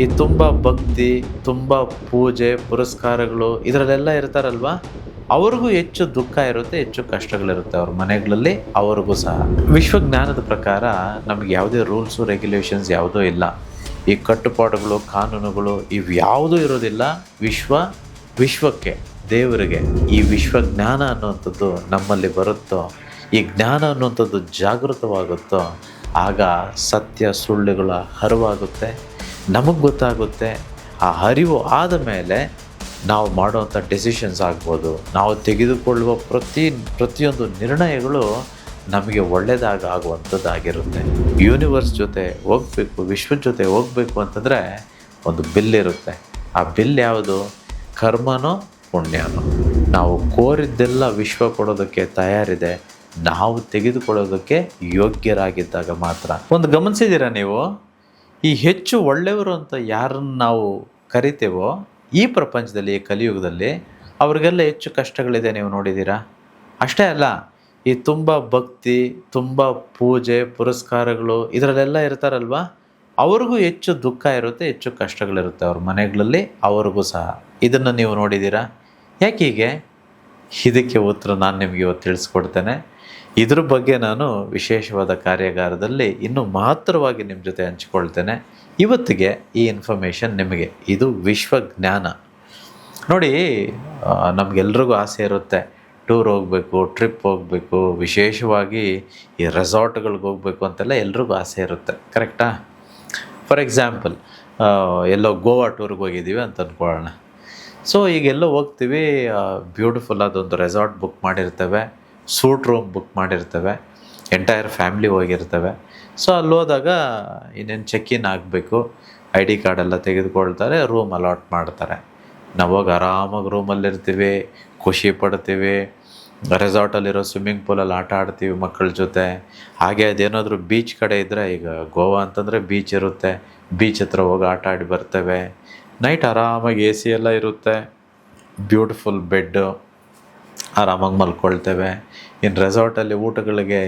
ಈ ತುಂಬ ಭಕ್ತಿ, ತುಂಬ ಪೂಜೆ ಪುರಸ್ಕಾರಗಳು ಇದರಲ್ಲೆಲ್ಲ ಇರ್ತಾರಲ್ವಾ, ಅವ್ರಿಗೂ ಹೆಚ್ಚು ದುಃಖ ಇರುತ್ತೆ, ಹೆಚ್ಚು ಕಷ್ಟಗಳಿರುತ್ತೆ ಅವ್ರ ಮನೆಗಳಲ್ಲಿ, ಅವ್ರಿಗೂ ಸಹ. ವಿಶ್ವಜ್ಞಾನದ ಪ್ರಕಾರ ನಮ್ಗೆ ಯಾವುದೇ ರೂಲ್ಸು ರೆಗ್ಯುಲೇಷನ್ಸ್ ಯಾವುದೂ ಇಲ್ಲ. ಈ ಕಟ್ಟುಪಾಡುಗಳು ಕಾನೂನುಗಳು ಇವ್ಯಾವುದೂ ಇರೋದಿಲ್ಲ. ವಿಶ್ವಕ್ಕೆ, ದೇವರಿಗೆ ಈ ವಿಶ್ವಜ್ಞಾನ ಅನ್ನುವಂಥದ್ದು ನಮ್ಮಲ್ಲಿ ಬರುತ್ತೋ, ಈ ಜ್ಞಾನ ಅನ್ನುವಂಥದ್ದು ಜಾಗೃತವಾಗುತ್ತೋ, ಆಗ ಸತ್ಯ ಸುಳ್ಳುಗಳ ಅರಿವಾಗುತ್ತೆ, ನಮಗೆ ಗೊತ್ತಾಗುತ್ತೆ. ಆ ಅರಿವು ಆದ ಮೇಲೆ ನಾವು ಮಾಡುವಂಥ ಡೆಸಿಷನ್ಸ್ ಆಗ್ಬೋದು, ನಾವು ತೆಗೆದುಕೊಳ್ಳುವ ಪ್ರತಿಯೊಂದು ನಿರ್ಣಯಗಳು ನಮಗೆ ಆಗುವಂಥದ್ದಾಗಿರುತ್ತೆ. ಯೂನಿವರ್ಸ್ ಜೊತೆ ಹೋಗಬೇಕು, ವಿಶ್ವದ ಜೊತೆ ಹೋಗಬೇಕು ಅಂತಂದರೆ ಒಂದು ಬಿಲ್ ಇರುತ್ತೆ. ಆ ಬಿಲ್ ಯಾವುದು? ಕರ್ಮನೋ ಪುಣ್ಯನೋ. ನಾವು ಕೋರಿದ್ದೆಲ್ಲ ವಿಶ್ವ ಕೊಡೋದಕ್ಕೆ ತಯಾರಿದೆ, ನಾವು ತೆಗೆದುಕೊಳ್ಳೋದಕ್ಕೆ ಯೋಗ್ಯರಾಗಿದ್ದಾಗ ಮಾತ್ರ. ಒಂದು ಗಮನಿಸಿದ್ದೀರಾ ನೀವು? ಈ ಹೆಚ್ಚು ಒಳ್ಳೆಯವರು ಅಂತ ಯಾರನ್ನು ನಾವು ಕರಿತೇವೋ ಈ ಪ್ರಪಂಚದಲ್ಲಿ, ಈ ಕಲಿಯುಗದಲ್ಲಿ, ಅವ್ರಿಗೆಲ್ಲ ಹೆಚ್ಚು ಕಷ್ಟಗಳಿದೆ. ನೀವು ನೋಡಿದ್ದೀರಾ? ಅಷ್ಟೇ ಅಲ್ಲ, ಈ ತುಂಬ ಭಕ್ತಿ, ತುಂಬ ಪೂಜೆ ಪುರಸ್ಕಾರಗಳು ಇದರಲ್ಲೆಲ್ಲ ಇರ್ತಾರಲ್ವ, ಅವ್ರಿಗೂ ಹೆಚ್ಚು ದುಃಖ ಇರುತ್ತೆ, ಹೆಚ್ಚು ಕಷ್ಟಗಳಿರುತ್ತೆ ಅವ್ರ ಮನೆಗಳಲ್ಲಿ, ಅವ್ರಿಗೂ ಸಹ. ಇದನ್ನು ನೀವು ನೋಡಿದ್ದೀರಾ? ಯಾಕೆ ಹೀಗೆ? ಇದಕ್ಕೆ ಉತ್ತರ ನಾನು ನಿಮಗೆ ಇವತ್ತು ತಿಳಿಸ್ಕೊಡ್ತೇನೆ. ಇದ್ರ ಬಗ್ಗೆ ನಾನು ವಿಶೇಷವಾದ ಕಾರ್ಯಾಗಾರದಲ್ಲಿ ಇನ್ನೂ ಮಹತ್ತರವಾಗಿ ನಿಮ್ಮ ಜೊತೆ ಹಂಚಿಕೊಳ್ತೇನೆ. ಇವತ್ತಿಗೆ ಈ ಇನ್ಫಾರ್ಮೇಷನ್ ನಿಮಗೆ. ಇದು ವಿಶ್ವಜ್ಞಾನ. ನೋಡಿ, ನಮಗೆಲ್ರಿಗೂ ಆಸೆ ಇರುತ್ತೆ, ಟೂರ್ ಹೋಗಬೇಕು, ಟ್ರಿಪ್ ಹೋಗಬೇಕು, ವಿಶೇಷವಾಗಿ ಈ ರೆಸಾರ್ಟ್ಗಳಿಗೆ ಹೋಗಬೇಕು ಅಂತೆಲ್ಲ ಎಲ್ರಿಗೂ ಆಸೆ ಇರುತ್ತೆ. ಕರೆಕ್ಟಾ? ಫಾರ್ ಎಕ್ಸಾಂಪಲ್, ಎಲ್ಲೋ ಗೋವಾ ಟೂರ್ಗೆ ಹೋಗಿದ್ದೀವಿ ಅಂತ ಅಂದ್ಕೊಳ್ಳೋಣ. ಸೊ ಈಗೆಲ್ಲೋ ಹೋಗ್ತೀವಿ, ಬ್ಯೂಟಿಫುಲ್ ಆದೊಂದು ರೆಸಾರ್ಟ್ ಬುಕ್ ಮಾಡಿರ್ತೇವೆ, ಸೂಟ್ ರೂಮ್ ಬುಕ್ ಮಾಡಿರ್ತೇವೆ, ಎಂಟೈರ್ ಫ್ಯಾಮ್ಲಿ ಹೋಗಿರ್ತೇವೆ. ಸೊ ಅಲ್ಲಿ ಹೋದಾಗ ಇನ್ನೇನು ಚೆಕ್ ಇನ್ ಆಗಬೇಕು, ID ಕಾರ್ಡೆಲ್ಲ ತೆಗೆದುಕೊಳ್ತಾರೆ, ರೂಮ್ ಅಲಾಟ್ ಮಾಡ್ತಾರೆ. ನಾವು ಹೋಗಿ ಆರಾಮಾಗಿ ರೂಮಲ್ಲಿರ್ತೀವಿ, ಖುಷಿ ಪಡ್ತೀವಿ, ರೆಸಾರ್ಟಲ್ಲಿರೋ ಸ್ವಿಮ್ಮಿಂಗ್ ಪೂಲಲ್ಲಿ ಆಟ ಆಡ್ತೀವಿ ಮಕ್ಕಳ ಜೊತೆ. ಹಾಗೆ ಅದೇನಾದರೂ ಬೀಚ್ ಕಡೆ ಇದ್ದರೆ, ಈಗ ಗೋವಾ ಅಂತಂದರೆ ಬೀಚ್ ಇರುತ್ತೆ, ಬೀಚ್ ಹತ್ರ ಹೋಗಿ ಆಟ ಆಡಿ ಬರ್ತೇವೆ. ನೈಟ್ ಆರಾಮಾಗಿ AC ಎಲ್ಲ ಇರುತ್ತೆ, ಬ್ಯೂಟಿಫುಲ್ ಬೆಡ್ಡು, ಆರಾಮಾಗಿ ಮಲ್ಕೊಳ್ತೇವೆ. ಇನ್ನು ರೆಸಾರ್ಟಲ್ಲಿ ಊಟಗಳಿಗೆ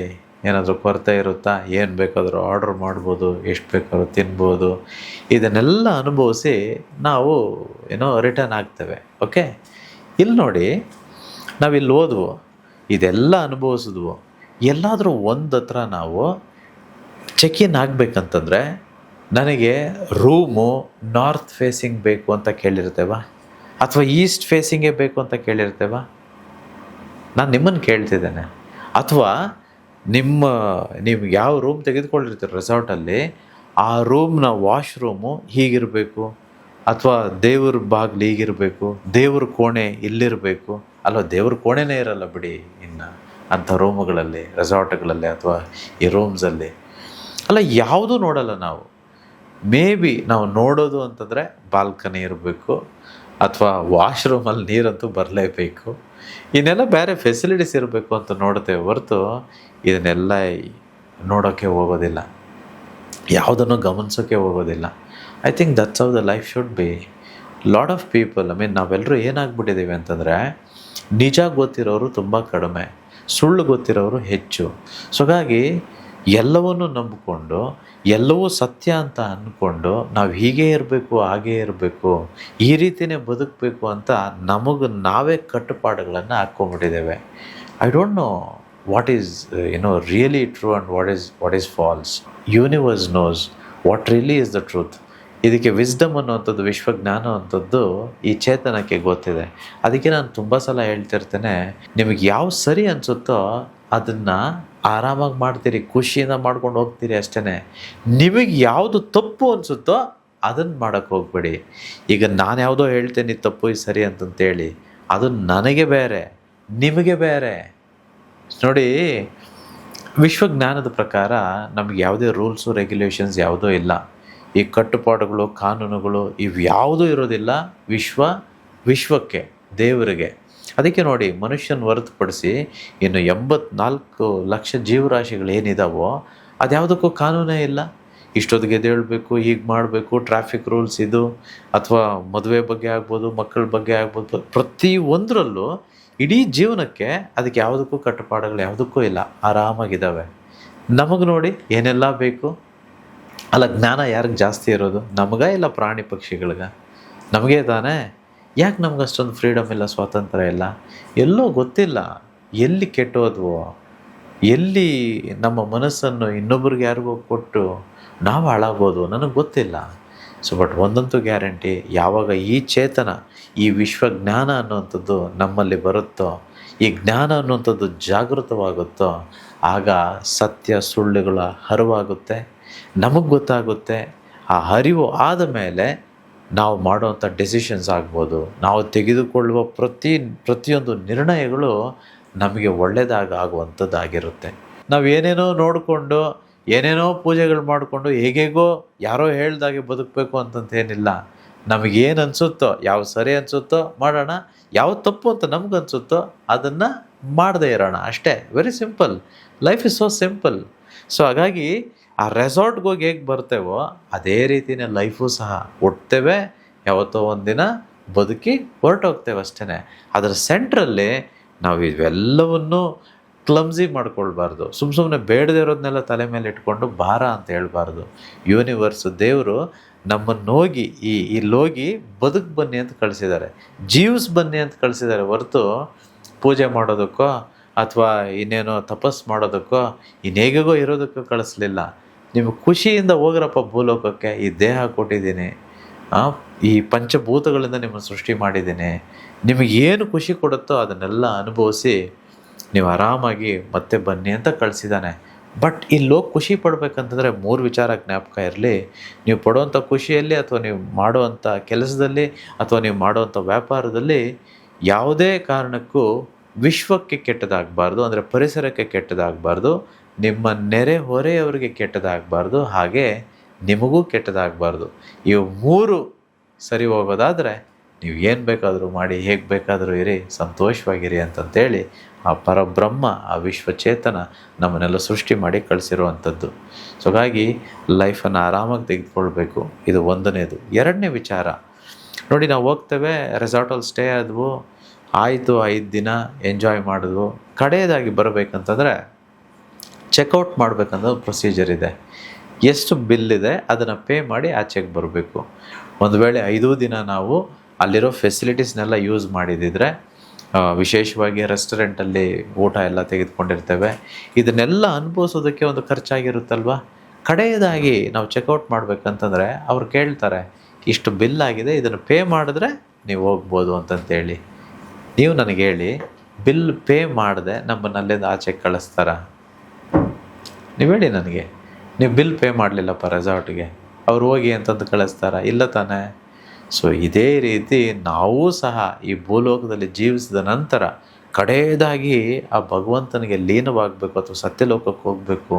ಏನಾದರೂ ಕೊರತೆ ಇರುತ್ತಾ? ಏನು ಬೇಕಾದರೂ ಆರ್ಡ್ರ್ ಮಾಡ್ಬೋದು, ಎಷ್ಟು ಬೇಕಾದ್ರೂ ತಿನ್ಬೋದು. ಇದನ್ನೆಲ್ಲ ಅನುಭವಿಸಿ ನಾವು ರಿಟರ್ನ್ ಆಗ್ತೇವೆ. ಓಕೆ, ಇಲ್ಲಿ ನೋಡಿ, ನಾವಿಲ್ಲಿ ಹೋದ್ವು, ಇದೆಲ್ಲ ಅನುಭವಿಸಿದ್ವು, ಎಲ್ಲಾದರೂ ಒಂದು ಹತ್ರ ನಾವು ಚೆಕ್ ಇನ್ ಆಗಬೇಕಂತಂದರೆ ನನಗೆ ರೂಮು ನಾರ್ತ್ ಫೇಸಿಂಗ್ ಬೇಕು ಅಂತ ಕೇಳಿರ್ತೇವ, ಅಥವಾ ಈಸ್ಟ್ ಫೇಸಿಂಗೇ ಬೇಕು ಅಂತ ಕೇಳಿರ್ತೇವ? ನಾನು ನಿಮ್ಮನ್ನು ಕೇಳ್ತಿದ್ದೇನೆ. ಅಥವಾ ನೀವು ಯಾವ ರೂಮ್ ತೆಗೆದುಕೊಂಡಿರ್ತೀರ ರೆಸಾರ್ಟಲ್ಲಿ, ಆ ರೂಮ್ನ ವಾಶ್ರೂಮು ಹೀಗಿರಬೇಕು, ಅಥವಾ ದೇವ್ರ ಬಾಗಿಲು ಹೀಗಿರಬೇಕು, ದೇವ್ರ ಕೋಣೆ ಇಲ್ಲಿರಬೇಕು. ಅಲ್ವ, ದೇವ್ರ ಕೋಣೆನೇ ಇರಲ್ಲ ಬಿಡಿ ಇನ್ನು ಅಂಥ ರೂಮುಗಳಲ್ಲಿ, ರೆಸಾರ್ಟ್ಗಳಲ್ಲಿ ಅಥವಾ ಈ ರೂಮ್ಸಲ್ಲಿ. ಅಲ್ಲ, ಯಾವುದೂ ನೋಡಲ್ಲ ನಾವು. ಮೇ ಬಿ ನಾವು ನೋಡೋದು ಅಂತಂದರೆ ಬಾಲ್ಕನಿ ಇರಬೇಕು, ಅಥವಾ ವಾಶ್ರೂಮಲ್ಲಿ ನೀರಂತೂ ಬರಲೇಬೇಕು. ಇನ್ನೆಲ್ಲ ಬೇರೆ ಫೆಸಿಲಿಟೀಸ್ ಇರಬೇಕು ಅಂತ ನೋಡ್ತೇವೆ ಹೊರತು ಇದನ್ನೆಲ್ಲ ನೋಡೋಕ್ಕೆ ಹೋಗೋದಿಲ್ಲ, ಯಾವುದನ್ನು ಗಮನಿಸೋಕ್ಕೆ ಹೋಗೋದಿಲ್ಲ. I think that's how the life should be. Lot of people, ನಾವೆಲ್ಲರೂ ಏನಾಗ್ಬಿಟ್ಟಿದ್ದೀವಿ ಅಂತಂದರೆ, ನಿಜ ಗೊತ್ತಿರೋರು ತುಂಬ ಕಡಿಮೆ, ಸುಳ್ಳು ಗೊತ್ತಿರೋರು ಹೆಚ್ಚು. ಸೊ ಹಾಗಾಗಿ ಎಲ್ಲವನ್ನೂ ನಂಬಿಕೊಂಡು, ಎಲ್ಲವೂ ಸತ್ಯ ಅಂತ ಅಂದ್ಕೊಂಡು ನಾವು ಹೀಗೇ ಇರಬೇಕು, ಹಾಗೇ ಇರಬೇಕು, ಈ ರೀತಿಯೇ ಬದುಕಬೇಕು ಅಂತ ನಮಗೆ ನಾವೇ ಕಟ್ಟುಪಾಡುಗಳನ್ನು ಹಾಕ್ಕೊಂಡ್ಬಿಟ್ಟಿದ್ದೇವೆ. I don't know what is really true and what is false. Universe knows what really is the truth. ಇದಕ್ಕೆ ವಿಸ್ಡಮ್ ಅನ್ನುವಂಥದ್ದು, ವಿಶ್ವಜ್ಞಾನ ಅಂಥದ್ದು ಈ ಚೇತನಕ್ಕೆ ಗೊತ್ತಿದೆ. ಅದಕ್ಕೆ ನಾನು ತುಂಬ ಸಲ ಹೇಳ್ತಿರ್ತೇನೆ, ನಿಮಗೆ ಯಾವ ಸರಿ ಅನಿಸುತ್ತೋ ಅದನ್ನು ಆರಾಮಾಗಿ ಮಾಡ್ತೀರಿ, ಖುಷಿಯಿಂದ ಮಾಡ್ಕೊಂಡು ಹೋಗ್ತೀರಿ ಅಷ್ಟೇ. ನಿಮಗೆ ಯಾವುದು ತಪ್ಪು ಅನಿಸುತ್ತೋ ಅದನ್ನು ಮಾಡೋಕ್ಕೆ ಹೋಗ್ಬೇಡಿ. ಈಗ ನಾನು ಯಾವುದೋ ಹೇಳ್ತೇನೆ ತಪ್ಪು ಇದು ಸರಿ ಅಂತಂತೇಳಿ, ಅದು ನನಗೆ ಬೇರೆ, ನಿಮಗೆ ಬೇರೆ. ನೋಡಿ, ವಿಶ್ವಜ್ಞಾನದ ಪ್ರಕಾರ ನಮಗೆ ಯಾವುದೇ ರೂಲ್ಸು ರೆಗ್ಯುಲೇಷನ್ಸ್ ಯಾವುದೂ ಇಲ್ಲ. ಈ ಕಟ್ಟುಪಾಡುಗಳು ಕಾನೂನುಗಳು ಇವ್ಯಾವುದೂ ಇರೋದಿಲ್ಲ. ವಿಶ್ವಕ್ಕೆ, ದೇವರಿಗೆ. ಅದಕ್ಕೆ ನೋಡಿ, ಮನುಷ್ಯನ ಹೊರತುಪಡಿಸಿ ಇನ್ನು 84 ಲಕ್ಷ ಜೀವರಾಶಿಗಳು ಏನಿದಾವೋ ಅದ್ಯಾವುದಕ್ಕೂ ಕಾನೂನೇ ಇಲ್ಲ. ಇಷ್ಟೊತ್ತಿಗೆ ಎದ್ದೇಳಬೇಕು, ಹೀಗೆ ಮಾಡಬೇಕು, ಟ್ರಾಫಿಕ್ ರೂಲ್ಸ್ ಇದು, ಅಥವಾ ಮದುವೆ ಬಗ್ಗೆ ಆಗ್ಬೋದು, ಮಕ್ಕಳ ಬಗ್ಗೆ ಆಗ್ಬೋದು, ಪ್ರತಿಯೊಂದರಲ್ಲೂ ಇಡೀ ಜೀವನಕ್ಕೆ ಅದಕ್ಕೆ ಯಾವುದಕ್ಕೂ ಕಟ್ಟುಪಾಡುಗಳು ಯಾವುದಕ್ಕೂ ಇಲ್ಲ, ಆರಾಮಾಗಿದ್ದಾವೆ. ನಮಗೆ ನೋಡಿ ಏನೆಲ್ಲ ಬೇಕು, ಅಲ್ಲ, ಜ್ಞಾನ ಯಾರಿಗೆ ಜಾಸ್ತಿ ಇರೋದು, ನಮಗ ಇಲ್ಲ ಪ್ರಾಣಿ ಪಕ್ಷಿಗಳ್ಗ? ನಮಗೇ ತಾನೇ. ಯಾಕೆ ನಮ್ಗೆ ಅಷ್ಟೊಂದು ಫ್ರೀಡಮ್ ಇಲ್ಲ, ಸ್ವಾತಂತ್ರ್ಯ ಇಲ್ಲ? ಎಲ್ಲೋ ಗೊತ್ತಿಲ್ಲ ಎಲ್ಲಿ ಕೆಟ್ಟೋದ್ವೋ, ಎಲ್ಲಿ ನಮ್ಮ ಮನಸ್ಸನ್ನು ಇನ್ನೊಬ್ರಿಗೆ ಯಾರಿಗೋ ಕೊಟ್ಟು ನಾವು ಹಾಳಾಗೋದು ನನಗೆ ಗೊತ್ತಿಲ್ಲ. ಸೊ ಬಟ್ ಒಂದಂತೂ ಗ್ಯಾರಂಟಿ, ಯಾವಾಗ ಈ ಚೇತನ, ಈ ವಿಶ್ವಜ್ಞಾನ ಅನ್ನುವಂಥದ್ದು ನಮ್ಮಲ್ಲಿ ಬರುತ್ತೋ, ಈ ಜ್ಞಾನ ಅನ್ನುವಂಥದ್ದು ಜಾಗೃತವಾಗುತ್ತೋ, ಆಗ ಸತ್ಯ ಸುಳ್ಳುಗಳ ಹರಿವಾಗುತ್ತೆ, ನಮಗೆ ಗೊತ್ತಾಗುತ್ತೆ. ಆ ಅರಿವು ಆದ ಮೇಲೆ ನಾವು ಮಾಡುವಂಥ ಡೆಸಿಷನ್ಸ್ ಆಗ್ಬೋದು, ನಾವು ತೆಗೆದುಕೊಳ್ಳುವ ಪ್ರತಿಯೊಂದು ನಿರ್ಣಯಗಳು ನಮಗೆ ಒಳ್ಳೆಯದಾಗುವಂಥದ್ದಾಗಿರುತ್ತೆ. ನಾವು ಏನೇನೋ ನೋಡಿಕೊಂಡು, ಏನೇನೋ ಪೂಜೆಗಳು ಮಾಡಿಕೊಂಡು, ಹೇಗೇಗೋ ಯಾರೋ ಹೇಳ್ದಾಗೆ ಬದುಕಬೇಕು ಅಂತಂತೇನಿಲ್ಲ. ನಮಗೇನು ಅನಿಸುತ್ತೋ, ಯಾವ ಸರಿ ಅನಿಸುತ್ತೋ ಮಾಡೋಣ, ಯಾವ ತಪ್ಪು ಅಂತ ನಮ್ಗನ್ಸುತ್ತೋ ಅದನ್ನು ಮಾಡದೇ ಇರೋಣ ಅಷ್ಟೇ. Very simple. Life is so simple. So ಹಾಗಾಗಿ ಆ ರೆಸಾರ್ಟ್ಗೆ ಹೋಗಿ ಹೇಗೆ ಬರ್ತೇವೋ ಅದೇ ರೀತಿಯೇ ಲೈಫು ಸಹ. ಹುಟ್ತೇವೆ, ಯಾವತ್ತೋ ಒಂದಿನ ಬದುಕಿ ಹೊರಟೋಗ್ತೇವೆ ಅಷ್ಟೇ. ಅದರ ಸೆಂಟ್ರಲ್ಲಿ ನಾವು ಇವೆಲ್ಲವನ್ನೂ ಕ್ಲಮ್ಸಿ ಮಾಡ್ಕೊಳ್ಬಾರ್ದು. ಸುಮ್ಮನೆ ಬೇಡದೇ ಇರೋದನ್ನೆಲ್ಲ ತಲೆ ಮೇಲೆ ಇಟ್ಕೊಂಡು ಭಾರ ಅಂತ ಹೇಳ್ಬಾರ್ದು. ಯೂನಿವರ್ಸ್ ದೇವರು ನಮ್ಮನ್ನೋಗಿ ಇಲ್ಲೋಗಿ ಬದುಕು ಬನ್ನಿ ಅಂತ ಕಳಿಸಿದ್ದಾರೆ, ಜೀವ್ಸ್ ಬನ್ನಿ ಅಂತ ಕಳಿಸಿದ್ದಾರೆ ಹೊರತು ಪೂಜೆ ಮಾಡೋದಕ್ಕೋ ಅಥವಾ ಇನ್ನೇನೋ ತಪಸ್ಸು ಮಾಡೋದಕ್ಕೋ ಇನ್ನೇಗೋ ಇರೋದಕ್ಕೂ ಕಳಿಸ್ಲಿಲ್ಲ. ನೀವು ಖುಷಿಯಿಂದ ಹೋಗ್ರಪ್ಪ ಭೂಲೋಕಕ್ಕೆ, ಈ ದೇಹ ಕೊಟ್ಟಿದ್ದೀನಿ, ಈ ಪಂಚಭೂತಗಳಿಂದ ನಿಮ್ಮನ್ನು ಸೃಷ್ಟಿ ಮಾಡಿದ್ದೀನಿ, ನಿಮಗೇನು ಖುಷಿ ಕೊಡುತ್ತೋ ಅದನ್ನೆಲ್ಲ ಅನುಭವಿಸಿ ನೀವು ಆರಾಮಾಗಿ ಮತ್ತೆ ಬನ್ನಿ ಅಂತ ಕಳಿಸಿದ್ದಾನೆ. ಬಟ್ ಇಲ್ಲೋಗಿ ಖುಷಿ ಪಡ್ಬೇಕಂತಂದರೆ 3 ವಿಚಾರ ಜ್ಞಾಪಕ ಇರಲಿ. ನೀವು ಪಡುವಂಥ ಖುಷಿಯಲ್ಲಿ ಅಥವಾ ನೀವು ಮಾಡುವಂಥ ಕೆಲಸದಲ್ಲಿ ಅಥವಾ ನೀವು ಮಾಡುವಂಥ ವ್ಯಾಪಾರದಲ್ಲಿ ಯಾವುದೇ ಕಾರಣಕ್ಕೂ ವಿಶ್ವಕ್ಕೆ ಕೆಟ್ಟದಾಗಬಾರ್ದು, ಅಂದರೆ ಪರಿಸರಕ್ಕೆ ಕೆಟ್ಟದಾಗಬಾರ್ದು, ನಿಮ್ಮ ನೆರೆ ಹೊರೆಯವರಿಗೆ ಕೆಟ್ಟದಾಗಬಾರ್ದು, ಹಾಗೆ ನಿಮಗೂ ಕೆಟ್ಟದಾಗಬಾರ್ದು. ಇವು 3 ಸರಿ ಹೋಗೋದಾದರೆ ನೀವು ಏನು ಬೇಕಾದರೂ ಮಾಡಿ, ಹೇಗೆ ಬೇಕಾದರೂ ಇರಿ, ಸಂತೋಷವಾಗಿರಿ ಅಂತಂತೇಳಿ ಆ ಪರಬ್ರಹ್ಮ, ಆ ವಿಶ್ವಚೇತನ ನಮ್ಮನ್ನೆಲ್ಲ ಸೃಷ್ಟಿ ಮಾಡಿ ಕಳಿಸಿರುವಂಥದ್ದು. ಸೊ ಹಾಗಾಗಿ ಲೈಫನ್ನು ಆರಾಮಾಗಿ ತೆಗೆದುಕೊಳ್ಬೇಕು. ಇದು 1ನೇದು. 2ನೇ ವಿಚಾರ ನೋಡಿ, ನಾವು ಹೋಗ್ತೇವೆ, ರೆಸಾರ್ಟಲ್ಲಿ ಸ್ಟೇ ಆದವು, ಆಯಿತು, 5 ದಿನ ಎಂಜಾಯ್ ಮಾಡಿದ್ವು. ಕಡೆಯದಾಗಿ ಬರಬೇಕಂತಂದರೆ ಚೆಕ್ಔಟ್ ಮಾಡಬೇಕಂದ್ರೆ ಪ್ರೊಸೀಜರ್ ಇದೆ. ಎಷ್ಟು ಬಿಲ್ ಇದೆ ಅದನ್ನು ಪೇ ಮಾಡಿ ಆಚೆಗೆ ಬರಬೇಕು. ಒಂದು ವೇಳೆ 5 ದಿನ ನಾವು ಅಲ್ಲಿರೋ ಫೆಸಿಲಿಟೀಸ್ನೆಲ್ಲ ಯೂಸ್ ಮಾಡಿದಿದ್ರೆ, ವಿಶೇಷವಾಗಿ ರೆಸ್ಟೋರೆಂಟಲ್ಲಿ ಊಟ ಎಲ್ಲ ತೆಗೆದುಕೊಂಡಿರ್ತೇವೆ, ಇದನ್ನೆಲ್ಲ ಅನುಭವಿಸೋದಕ್ಕೆ ಒಂದು ಖರ್ಚಾಗಿರುತ್ತಲ್ವ. ಕಡೆಯದಾಗಿ ನಾವು ಚೆಕ್ಔಟ್ ಮಾಡಬೇಕಂತಂದರೆ ಅವ್ರು ಕೇಳ್ತಾರೆ, ಇಷ್ಟು ಬಿಲ್ ಆಗಿದೆ, ಇದನ್ನು ಪೇ ಮಾಡಿದ್ರೆ ನೀವು ಹೋಗ್ಬೋದು ಅಂತಂತೇಳಿ. ನೀವು ನನಗೆ ಹೇಳಿ, ಬಿಲ್ ಪೇ ಮಾಡದೆ ನಮ್ಮನ್ನು ಅಲ್ಲಿಂದ ಆಚೆಗೆ ಕಳಿಸ್ತಾರ? ನೀವು ಹೇಳಿ ನನಗೆ. ನೀವು ಬಿಲ್ ಪೇ ಮಾಡಲಿಲ್ಲಪ್ಪ ರೆಸಾರ್ಟ್ಗೆ, ಅವ್ರು ಹೋಗಿ ಅಂತಂದು ಕಳಿಸ್ತಾರ? ಇಲ್ಲ ತಾನೇ. ಸೊ ಇದೇ ರೀತಿ ನಾವೂ ಸಹ ಈ ಭೂಲೋಕದಲ್ಲಿ ಜೀವಿಸಿದ ನಂತರ ಕಡೆಯದಾಗಿ ಆ ಭಗವಂತನಿಗೆ ಲೀನವಾಗಬೇಕು ಅಥವಾ ಸತ್ಯಲೋಕಕ್ಕೆ ಹೋಗಬೇಕು,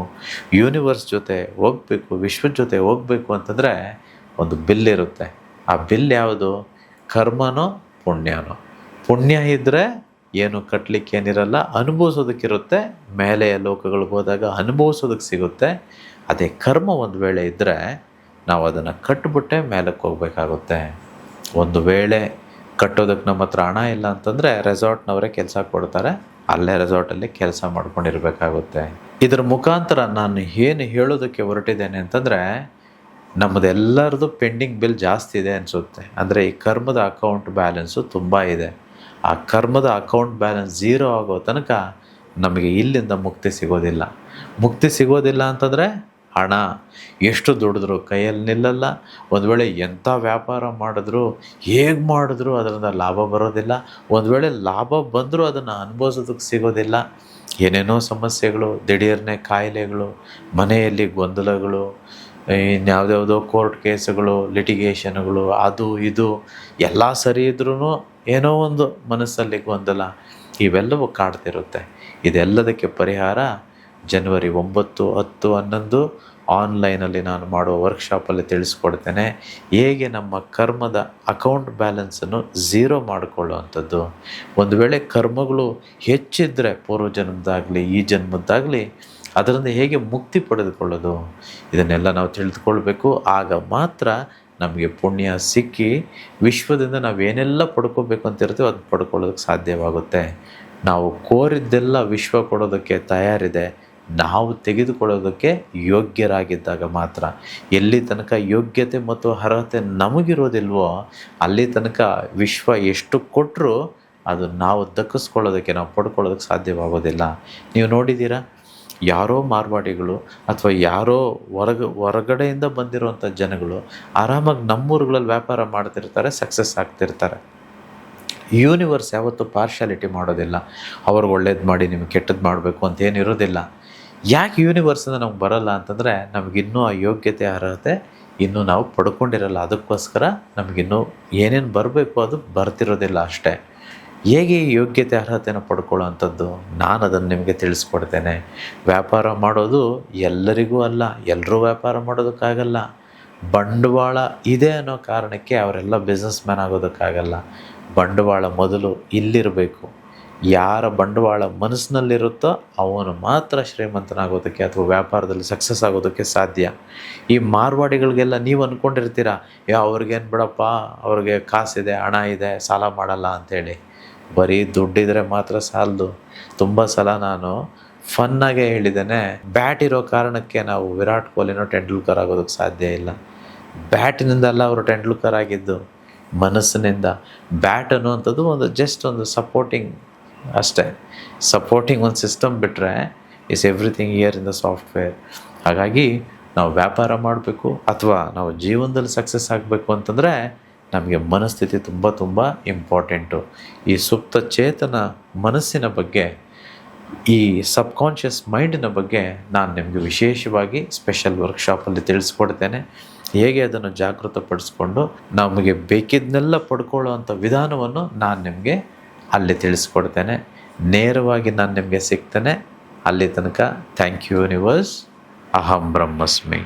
ಯೂನಿವರ್ಸ್ ಜೊತೆ ಹೋಗಬೇಕು, ವಿಶ್ವದ ಜೊತೆ ಹೋಗಬೇಕು ಅಂತಂದರೆ ಒಂದು ಬಿಲ್ ಇರುತ್ತೆ. ಆ ಬಿಲ್ ಯಾವುದು? ಕರ್ಮನೋ ಪುಣ್ಯನೋ. ಪುಣ್ಯ ಇದ್ದರೆ ಏನು ಕಟ್ಟಲಿಕ್ಕೆ ಏನಿರಲ್ಲ, ಅನುಭವಿಸೋದಕ್ಕಿರುತ್ತೆ. ಮೇಲೆ ಲೋಕಗಳಿಗೆ ಹೋದಾಗ ಅನುಭವಿಸೋದಕ್ಕೆ ಸಿಗುತ್ತೆ. ಅದೇ ಕರ್ಮ ಒಂದು ವೇಳೆ ಇದ್ದರೆ ನಾವು ಅದನ್ನು ಕಟ್ಟಿಬಿಟ್ಟೆ ಮೇಲಕ್ಕೆ ಹೋಗಬೇಕಾಗುತ್ತೆ. ಒಂದು ವೇಳೆ ಕಟ್ಟೋದಕ್ಕೆ ನಮ್ಮ ಹತ್ರ ಹಣ ಇಲ್ಲ ಅಂತಂದರೆ ರೆಸಾರ್ಟ್ನವರೇ ಕೆಲಸ ಕೊಡ್ತಾರೆ, ಅಲ್ಲೇ ರೆಸಾರ್ಟಲ್ಲಿ ಕೆಲಸ ಮಾಡ್ಕೊಂಡಿರಬೇಕಾಗುತ್ತೆ. ಇದರ ಮುಖಾಂತರ ನಾನು ಏನು ಹೇಳೋದಕ್ಕೆ ಹೊರಟಿದ್ದೇನೆ ಅಂತಂದರೆ, ನಮ್ಮದೆಲ್ಲರದು ಪೆಂಡಿಂಗ್ ಬಿಲ್ ಜಾಸ್ತಿ ಇದೆ ಅನಿಸುತ್ತೆ. ಅಂದರೆ ಈ ಕರ್ಮದ ಅಕೌಂಟ್ ಬ್ಯಾಲೆನ್ಸು ತುಂಬ ಇದೆ. ಆ ಕರ್ಮದ ಅಕೌಂಟ್ ಬ್ಯಾಲೆನ್ಸ್ 0 ಆಗೋ ತನಕ ನಮಗೆ ಇಲ್ಲಿಂದ ಮುಕ್ತಿ ಸಿಗೋದಿಲ್ಲ. ಮುಕ್ತಿ ಸಿಗೋದಿಲ್ಲ ಅಂತಂದರೆ ಹಣ ಎಷ್ಟು ದುಡಿದ್ರು ಕೈಯಲ್ಲಿ ನಿಲ್ಲಲ್ಲ. ಒಂದು ವೇಳೆ ಎಂಥ ವ್ಯಾಪಾರ ಮಾಡಿದ್ರು, ಹೇಗೆ ಮಾಡಿದ್ರು ಅದರಿಂದ ಲಾಭ ಬರೋದಿಲ್ಲ. ಒಂದು ವೇಳೆ ಲಾಭ ಬಂದರೂ ಅದನ್ನು ಅನುಭವಿಸೋದಕ್ಕೆ ಸಿಗೋದಿಲ್ಲ. ಏನೇನೋ ಸಮಸ್ಯೆಗಳು, ದಿಢೀರ್ನೆ ಕಾಯಿಲೆಗಳು, ಮನೆಯಲ್ಲಿ ಗೊಂದಲಗಳು, ಇನ್ಯಾವುದ್ಯಾವುದೋ ಕೋರ್ಟ್ ಕೇಸುಗಳು, ಲಿಟಿಗೇಷನ್ಗಳು, ಅದು ಇದು ಎಲ್ಲ ಸರಿ ಇದ್ರೂ ಏನೋ ಒಂದು ಮನಸ್ಸಲ್ಲಿ ಗೊಂದಲ, ಇವೆಲ್ಲವೂ ಕಾಡ್ತಿರುತ್ತೆ. ಇದೆಲ್ಲದಕ್ಕೆ ಪರಿಹಾರ ಜನವರಿ 9, 10, 11 ಆನ್ಲೈನಲ್ಲಿ ನಾನು ಮಾಡುವ ವರ್ಕ್ಶಾಪಲ್ಲಿ ತಿಳಿಸ್ಕೊಡ್ತೇನೆ. ಹೇಗೆ ನಮ್ಮ ಕರ್ಮದ ಅಕೌಂಟ್ ಬ್ಯಾಲೆನ್ಸನ್ನು 0 ಮಾಡಿಕೊಳ್ಳುವಂಥದ್ದು. ಒಂದು ವೇಳೆ ಕರ್ಮಗಳು ಹೆಚ್ಚಿದ್ದರೆ, ಪೂರ್ವಜನ್ಮದಾಗಲಿ ಈ ಜನ್ಮದ್ದಾಗಲಿ, ಅದರಿಂದ ಹೇಗೆ ಮುಕ್ತಿ ಪಡೆದುಕೊಳ್ಳೋದು, ಇದನ್ನೆಲ್ಲ ನಾವು ತಿಳಿದುಕೊಳ್ಬೇಕು. ಆಗ ಮಾತ್ರ ನಮಗೆ ಪುಣ್ಯ ಸಿಕ್ಕಿ ವಿಶ್ವದಿಂದ ನಾವೇನೆಲ್ಲ ಪಡ್ಕೋಬೇಕು ಅಂತಿರ್ತೀವೋ ಅದು ಪಡ್ಕೊಳ್ಳೋದಕ್ಕೆ ಸಾಧ್ಯವಾಗುತ್ತೆ. ನಾವು ಕೋರಿದ್ದೆಲ್ಲ ವಿಶ್ವ ಕೊಡೋದಕ್ಕೆ ತಯಾರಿದೆ. ನಾವು ತೆಗೆದುಕೊಳ್ಳೋದಕ್ಕೆ ಯೋಗ್ಯರಾಗಿದ್ದಾಗ ಮಾತ್ರ. ಎಲ್ಲಿ ತನಕ ಯೋಗ್ಯತೆ ಮತ್ತು ಅರ್ಹತೆ ನಮಗಿರೋದಿಲ್ವೋ ಅಲ್ಲಿ ತನಕ ವಿಶ್ವ ಎಷ್ಟು ಕೊಟ್ಟರೂ ಅದು ನಾವು ದಕ್ಕಿಸ್ಕೊಳ್ಳೋದಕ್ಕೆ, ನಾವು ಪಡ್ಕೊಳ್ಳೋದಕ್ಕೆ ಸಾಧ್ಯವಾಗೋದಿಲ್ಲ. ನೀವು ನೋಡಿದ್ದೀರಾ, ಯಾರೋ ಮಾರ್ವಾಡಿಗಳು ಅಥವಾ ಯಾರೋ ಹೊರಗಡೆಯಿಂದ ಬಂದಿರುವಂಥ ಜನಗಳು ಆರಾಮಾಗಿ ನಮ್ಮೂರುಗಳಲ್ಲಿ ವ್ಯಾಪಾರ ಮಾಡ್ತಿರ್ತಾರೆ, ಸಕ್ಸಸ್ ಆಗ್ತಿರ್ತಾರೆ. ಯೂನಿವರ್ಸ್ ಯಾವತ್ತೂ ಪಾರ್ಶಾಲಿಟಿ ಮಾಡೋದಿಲ್ಲ. ಅವ್ರಿಗೆ ಒಳ್ಳೇದು ಮಾಡಿ ನಿಮಗೆ ಕೆಟ್ಟದ್ದು ಮಾಡಬೇಕು ಅಂತ ಏನಿರೋದಿಲ್ಲ. ಯಾಕೆ ಯೂನಿವರ್ಸಿಂದ ನಮ್ಗೆ ಬರೋಲ್ಲ ಅಂತಂದರೆ, ನಮಗಿನ್ನೂ ಆ ಯೋಗ್ಯತೆ ಅರ್ಹತೆ ಇನ್ನೂ ನಾವು ಪಡ್ಕೊಂಡಿರಲ್ಲ. ಅದಕ್ಕೋಸ್ಕರ ನಮಗಿನ್ನೂ ಏನೇನು ಬರಬೇಕು ಅದು ಬರ್ತಿರೋದಿಲ್ಲ ಅಷ್ಟೇ. ಹೇಗೆ ಈ ಯೋಗ್ಯತೆ ಅರ್ಹತೆನ ಪಡ್ಕೊಳ್ಳೋ ಅಂಥದ್ದು, ನಾನು ಅದನ್ನು ನಿಮಗೆ ತಿಳಿಸ್ಕೊಡ್ತೇನೆ. ವ್ಯಾಪಾರ ಮಾಡೋದು ಎಲ್ಲರಿಗೂ ಅಲ್ಲ, ಎಲ್ಲರೂ ವ್ಯಾಪಾರ ಮಾಡೋದಕ್ಕಾಗಲ್ಲ. ಬಂಡವಾಳ ಇದೆ ಅನ್ನೋ ಕಾರಣಕ್ಕೆ ಅವರೆಲ್ಲ ಬಿಸ್ನೆಸ್ ಮ್ಯಾನ್ ಆಗೋದಕ್ಕಾಗಲ್ಲ. ಬಂಡವಾಳ ಮೊದಲು ಇಲ್ಲಿರಬೇಕು. ಯಾರ ಬಂಡವಾಳ ಮನಸ್ಸಿನಲ್ಲಿರುತ್ತೋ ಅವನು ಮಾತ್ರ ಶ್ರೀಮಂತನಾಗೋದಕ್ಕೆ ಅಥವಾ ವ್ಯಾಪಾರದಲ್ಲಿ ಸಕ್ಸಸ್ ಆಗೋದಕ್ಕೆ ಸಾಧ್ಯ. ಈ ಮಾರ್ವಾಡಿಗಳಿಗೆಲ್ಲ ನೀವು ಅಂದ್ಕೊಂಡಿರ್ತೀರ, ಅವ್ರಿಗೇನು ಬಿಡಪ್ಪ, ಅವ್ರಿಗೆ ಕಾಸಿದೆ, ಹಣ ಇದೆ, ಸಾಲ ಮಾಡಲ್ಲ ಅಂಥೇಳಿ. ಬರೀ ದುಡ್ಡಿದ್ರೆ ಮಾತ್ರ ಸಾಲದು. ತುಂಬ ಸಲ ನಾನು ಫನ್ನಾಗೆ ಹೇಳಿದ್ದೇನೆ, ಬ್ಯಾಟ್ ಇರೋ ಕಾರಣಕ್ಕೆ ನಾವು ವಿರಾಟ್ ಕೊಹ್ಲಿನೋ ಟೆಂಡೂಲ್ಕರ್ ಆಗೋದಕ್ಕೆ ಸಾಧ್ಯ ಇಲ್ಲ. ಬ್ಯಾಟಿನಿಂದಲ್ಲ ಅವರು ಟೆಂಡೂಲ್ಕರ್ ಆಗಿದ್ದು, ಮನಸ್ಸಿನಿಂದ. ಬ್ಯಾಟ್ ಅನ್ನುವಂಥದ್ದು ಒಂದು ಜಸ್ಟ್ ಒಂದು ಸಪೋರ್ಟಿಂಗ್ ಅಷ್ಟೇ. ಸಪೋರ್ಟಿಂಗ್ ಒಂದು ಸಿಸ್ಟಮ್ ಬಿಟ್ಟರೆ is everything here in the software. ಹಾಗಾಗಿ ನಾವು ವ್ಯಾಪಾರ ಮಾಡಬೇಕು ಅಥವಾ ನಾವು ಜೀವನದಲ್ಲಿ ಸಕ್ಸಸ್ ಆಗಬೇಕು ಅಂತಂದರೆ ನಮಗೆ ಮನಸ್ಥಿತಿ ತುಂಬ ತುಂಬ ಇಂಪಾರ್ಟೆಂಟು. ಈ ಸುಪ್ತ ಚೇತನ ಮನಸ್ಸಿನ ಬಗ್ಗೆ, ಈ ಸಬ್ಕಾನ್ಷಿಯಸ್ ಮೈಂಡಿನ ಬಗ್ಗೆ ನಾನು ನಿಮಗೆ ವಿಶೇಷವಾಗಿ ಸ್ಪೆಷಲ್ ವರ್ಕ್ಶಾಪಲ್ಲಿ ತಿಳಿಸ್ಕೊಡ್ತೇನೆ. ಹೇಗೆ ಅದನ್ನು ಜಾಗೃತಪಡಿಸ್ಕೊಂಡು ನಮಗೆ ಬೇಕಿದ್ದನ್ನೆಲ್ಲ ಪಡ್ಕೊಳ್ಳೋ ಅಂಥ ವಿಧಾನವನ್ನು ನಾನು ನಿಮಗೆ ಅಲ್ಲಿ ತಿಳಿಸ್ಕೊಡ್ತೇನೆ. ನೇರವಾಗಿ ನಾನು ನಿಮಗೆ ಸಿಗ್ತೇನೆ. ಅಲ್ಲಿ ತನಕ ಥ್ಯಾಂಕ್ ಯು ಯೂನಿವರ್ಸ್. ಅಹಂ ಬ್ರಹ್ಮಸ್ಮಿ.